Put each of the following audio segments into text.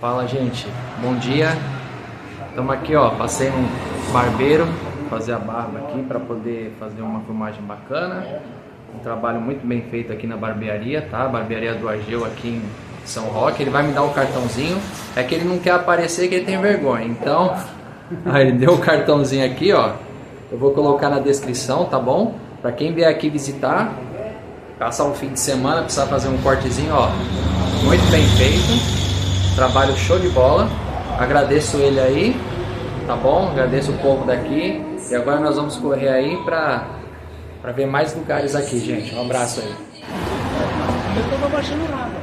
Fala, gente, bom dia. Estamos aqui, ó, passei num barbeiro fazer a barba aqui para poder fazer uma filmagem bacana. Um trabalho muito bem feito aqui na barbearia, tá? Barbearia do Argeu aqui em São Roque. Ele vai me dar um cartãozinho. É que ele não quer aparecer, que ele tem vergonha. Então, ele deu o cartãozinho aqui, ó. Eu vou colocar na descrição, tá bom? Para quem vier aqui visitar, passar um fim de semana, precisar fazer um cortezinho, ó, muito bem feito. Trabalho show de bola. Agradeço ele aí, tá bom? Agradeço o povo daqui. E agora nós vamos correr aí pra ver mais lugares aqui, gente. Um abraço aí. Eu tava baixando água.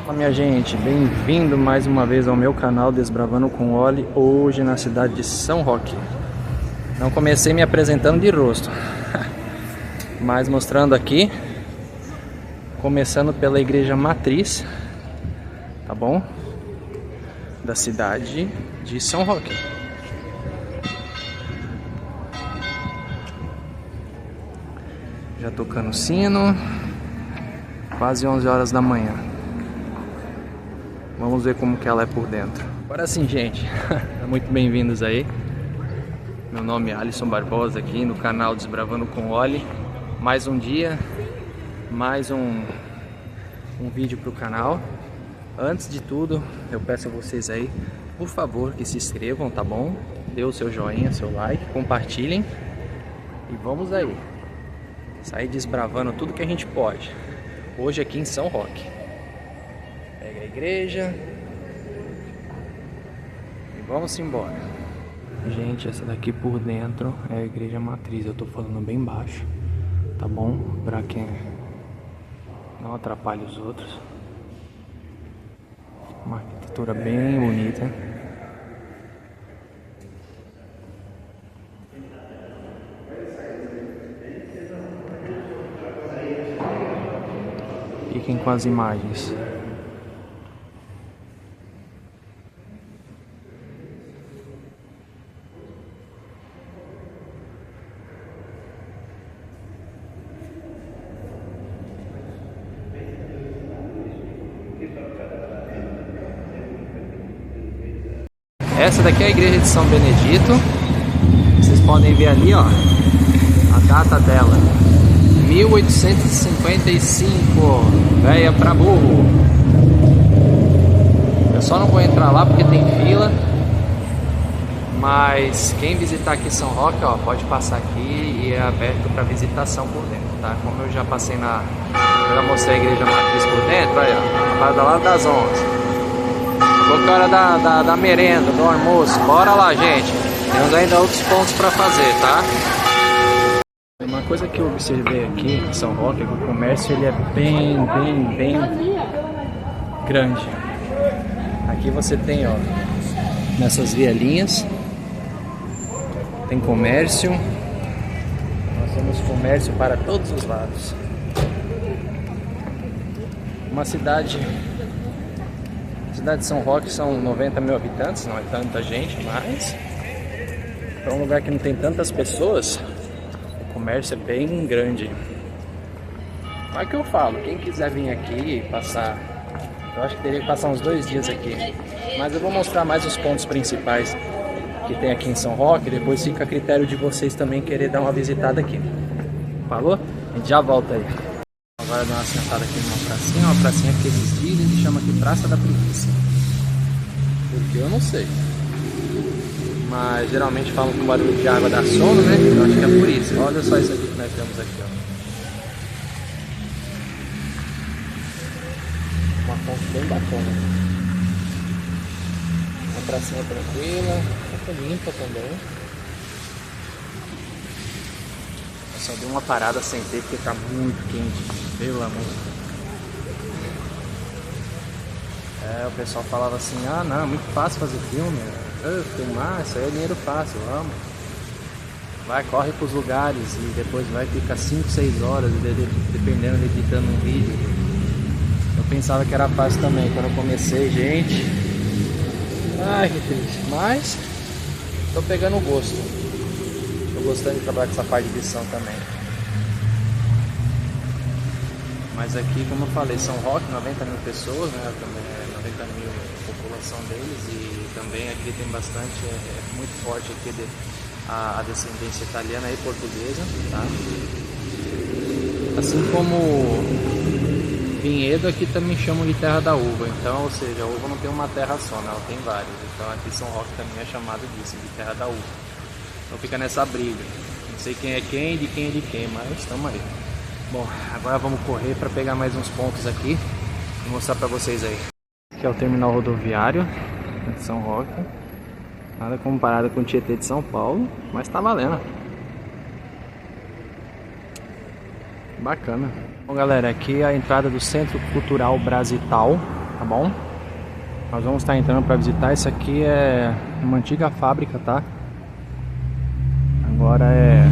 Olá, minha gente, bem-vindo mais uma vez ao meu canal Desbravando com Oli, hoje na cidade de São Roque. Não comecei me apresentando de rosto, mas mostrando aqui, começando pela igreja matriz, tá bom? Da cidade de São Roque. Já tocando o sino, quase 11 horas da manhã. Vamos ver como que ela é por dentro. Agora sim, gente, muito bem-vindos aí. Meu nome é Alisson Barbosa aqui no canal Desbravando com Oli. Mais um dia, mais um vídeo para o canal. Antes de tudo, eu peço a vocês aí, por favor, que se inscrevam, tá bom? Dê o seu joinha, seu like, compartilhem. E vamos aí, sair desbravando tudo que a gente pode. Hoje aqui em São Roque. Pega a igreja e vamos embora. Gente, essa daqui por dentro é a igreja matriz. Eu tô falando bem baixo, tá bom? Pra quem não atrapalhe os outros. Uma arquitetura bem bonita. Fiquem com as imagens. Essa daqui é a igreja de São Benedito. Vocês podem ver ali, ó, a data dela, 1855, véia pra burro. Eu só não vou entrar lá porque tem fila, mas quem visitar aqui São Roque, ó, pode passar aqui e é aberto para visitação por dentro, tá? Como eu já passei eu já mostrei a igreja matriz por dentro, olha, a parada lá das 11. Qualquer hora da merenda, do almoço, bora lá, gente. Temos ainda outros pontos para fazer, tá? Uma coisa que eu observei aqui em São Roque é que o comércio ele é bem grande. Aqui você tem, ó, nessas vielinhas, tem comércio. Nós temos comércio para todos os lados. Uma cidade de São Roque são 90 mil habitantes, não é tanta gente, mas para um lugar que não tem tantas pessoas, o comércio é bem grande. Mas que eu falo, quem quiser vir aqui e passar, eu acho que teria que passar uns 2 dias aqui, mas eu vou mostrar mais os pontos principais que tem aqui em São Roque, depois fica a critério de vocês também querer dar uma visitada aqui. Falou? A gente já volta aí. Agora dar uma sentada aqui numa pracinha que eles dizem que chama aqui Praça da Preguiça. Porque eu não sei. Mas geralmente falam que o barulho de água dá sono, né? Eu acho que é por isso. Olha só isso aqui que nós temos aqui, ó. Uma fonte bem bacana. Uma pracinha tranquila, muito limpa também. Eu só dei uma parada sem ter porque tá muito quente. Pelo amor. O pessoal falava assim, ah não, é muito fácil fazer filme, filmar, isso aí é dinheiro fácil, vamos. Vai, corre pros lugares e depois vai ficar 5, 6 horas, dependendo de editando um vídeo. Eu pensava que era fácil também, quando eu comecei, gente. Ai, que triste, mas tô pegando o gosto. Tô gostando de trabalhar com essa parte de edição também. Mas aqui, como eu falei, São Roque, 90 mil pessoas, né? Também é 90 mil a população deles, e também aqui tem bastante, é muito forte aqui a descendência italiana e portuguesa, tá? Assim como Vinhedo, aqui também chamam de terra da uva, então, ou seja, a uva não tem uma terra só, né? Ela tem várias, então aqui São Roque também é chamado disso, de terra da uva. Então fica nessa briga, não sei quem é quem, de quem é de quem, mas estamos aí. Bom, agora vamos correr para pegar mais uns pontos aqui e mostrar para vocês aí. Aqui é o terminal rodoviário de São Roque. Nada comparado com o Tietê de São Paulo, mas tá valendo. Bacana. Bom, galera, aqui é a entrada do Centro Cultural Brasital, tá bom? Nós vamos estar entrando para visitar. Isso aqui é uma antiga fábrica, tá? Agora é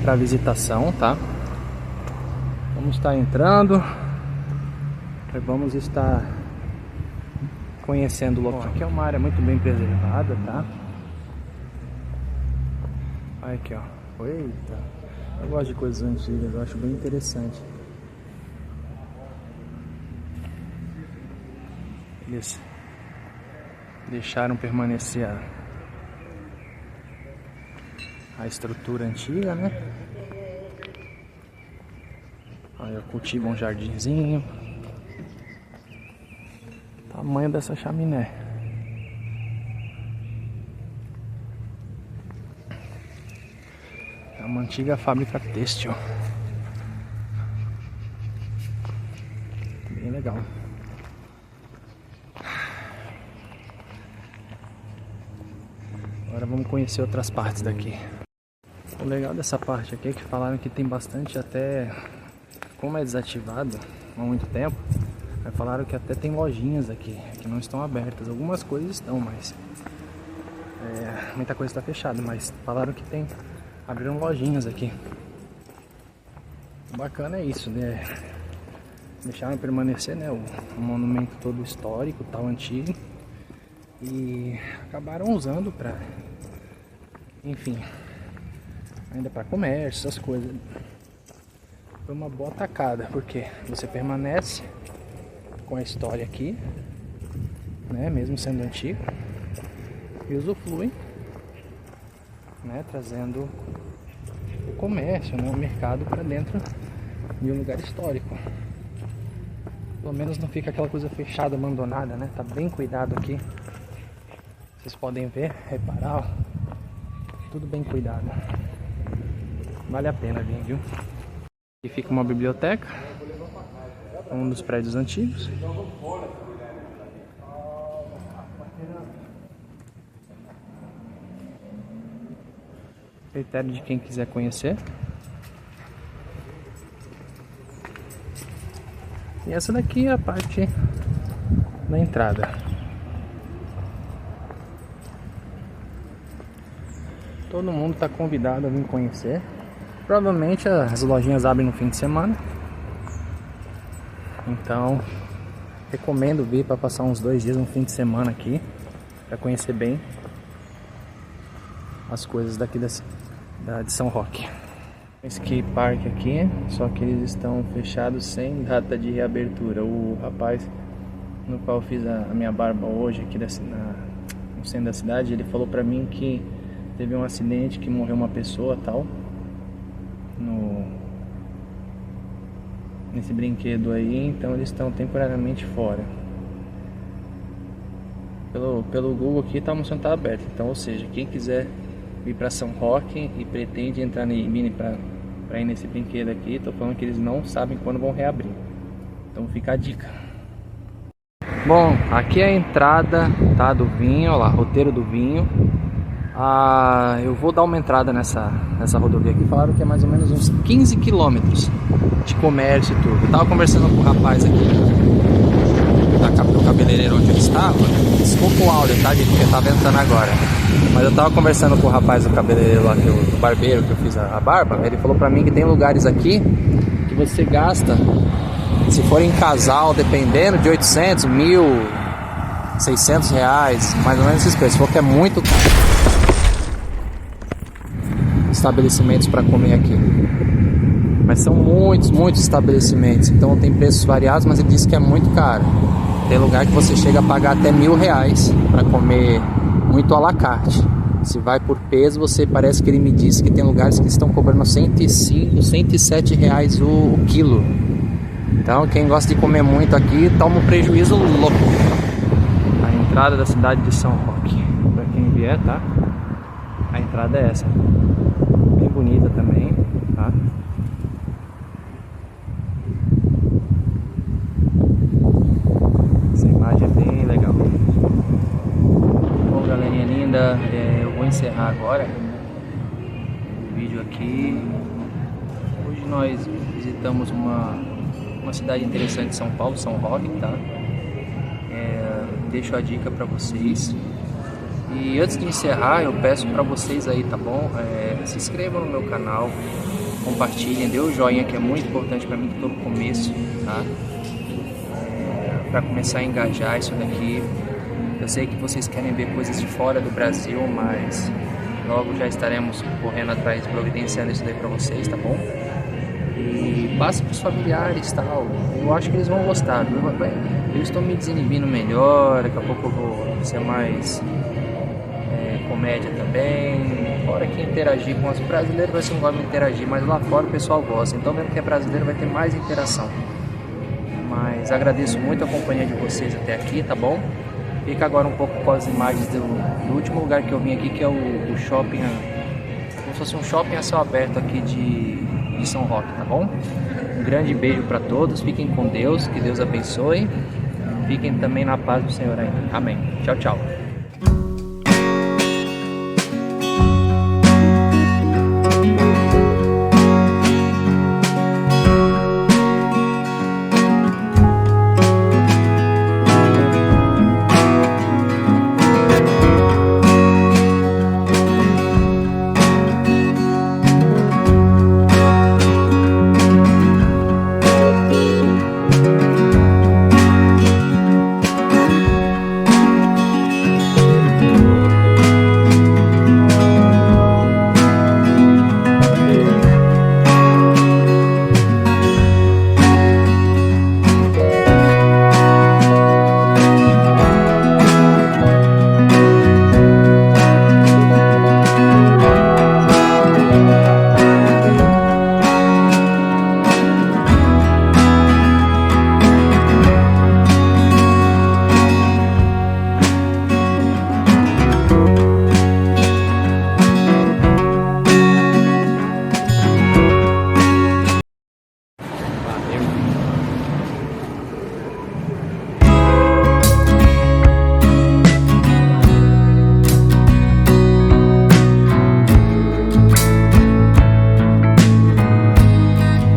para visitação, tá? Vamos estar entrando e vamos estar conhecendo o local. Bom, aqui é uma área muito bem preservada, tá? Olha aqui, ó. Eita, eu gosto de coisas antigas, eu acho bem interessante. Eles deixaram permanecer a estrutura antiga, né? Aí cultivam um jardinzinho. Tamanho dessa chaminé. É uma antiga fábrica têxtil. Bem legal. Agora vamos conhecer outras partes daqui. O legal dessa parte aqui é que falaram que tem bastante, até como é desativado há muito tempo, falaram que até tem lojinhas aqui que não estão abertas. Algumas coisas estão, mas muita coisa está fechada, mas falaram que abriram lojinhas aqui. O bacana é isso, né? Deixaram permanecer, né, o monumento todo histórico, tal, antigo, e acabaram usando para, enfim, ainda para comércio, essas coisas. Foi uma boa tacada, porque você permanece com a história aqui, né, mesmo sendo antigo, e usufrui, né, trazendo o comércio, né, o mercado para dentro de um lugar histórico. Pelo menos não fica aquela coisa fechada, abandonada, né? Tá bem cuidado aqui. Vocês podem ver, reparar, ó, tudo bem cuidado. Vale a pena vir, viu? Aqui fica uma biblioteca, um dos prédios antigos. Critério de quem quiser conhecer. E essa daqui é a parte da entrada. Todo mundo está convidado a vir conhecer. Provavelmente as lojinhas abrem no fim de semana. Então, recomendo vir para passar uns 2 dias, um fim de semana aqui, para conhecer bem as coisas daqui de São Roque. Ski Park aqui, só que eles estão fechados sem data de reabertura. O rapaz no qual eu fiz a minha barba hoje aqui no centro da cidade, ele falou pra mim que teve um acidente, que morreu uma pessoa tal nesse brinquedo aí, então eles estão temporariamente fora. Pelo Google aqui tá mostrando que tá aberto, então, ou seja, quem quiser vir para São Roque e pretende entrar na Mini para ir nesse brinquedo aqui, tô falando que eles não sabem quando vão reabrir. Então fica a dica. Bom, aqui é a entrada, tá, do vinho, ó lá, roteiro do vinho. Eu vou dar uma entrada nessa rodovia aqui. Falaram que é mais ou menos uns 15 quilômetros de comércio e tudo. Eu tava conversando com o rapaz aqui do cabeleireiro onde eu estava. Desculpa o áudio, tá, gente, porque eu tava entrando agora. Mas eu tava conversando com o rapaz do cabeleireiro lá, do barbeiro que eu fiz a barba. Ele falou pra mim que tem lugares aqui que você gasta, se for em casal, dependendo, de 800, 1.000, 600 reais, mais ou menos esses preços. Falou que é muito caro estabelecimentos para comer aqui. Mas são muitos estabelecimentos, então tem preços variados, mas ele disse que é muito caro. Tem lugar que você chega a pagar até R$1.000 para comer muito à la carte. Se vai por peso, você parece que ele me disse que tem lugares que estão cobrando 105, 107 reais o quilo. Então quem gosta de comer muito aqui toma um prejuízo louco. A entrada da cidade de São Roque, para quem vier, tá? A entrada é essa, bem bonita também, tá? Essa imagem é bem legal. Bom, galerinha linda, eu vou encerrar agora o vídeo aqui. Hoje nós visitamos uma cidade interessante de São Paulo, São Roque, tá? Deixo a dica para vocês. E antes de encerrar, eu peço para vocês aí, tá bom? Se inscrevam no meu canal, compartilhem, dê o joinha que é muito importante para mim que tô no começo, tá? Para começar a engajar isso daqui. Eu sei que vocês querem ver coisas de fora do Brasil, mas logo já estaremos correndo atrás, providenciando isso daí para vocês, tá bom? E passe para os familiares e tal. Eu acho que eles vão gostar, viu? Eu estou me desinibindo melhor, daqui a pouco eu vou ser mais comédia também. Fora que interagir com os brasileiros, vai ser um gosto de interagir, mas lá fora o pessoal gosta. Então mesmo que é brasileiro vai ter mais interação. Mas agradeço muito a companhia de vocês até aqui, tá bom? Fica agora um pouco com as imagens do último lugar que eu vim aqui, que é o shopping, como se fosse um shopping a céu aberto aqui de São Roque, tá bom? Um grande beijo para todos, fiquem com Deus, que Deus abençoe. Fiquem também na paz do Senhor aí. Amém. Tchau, tchau.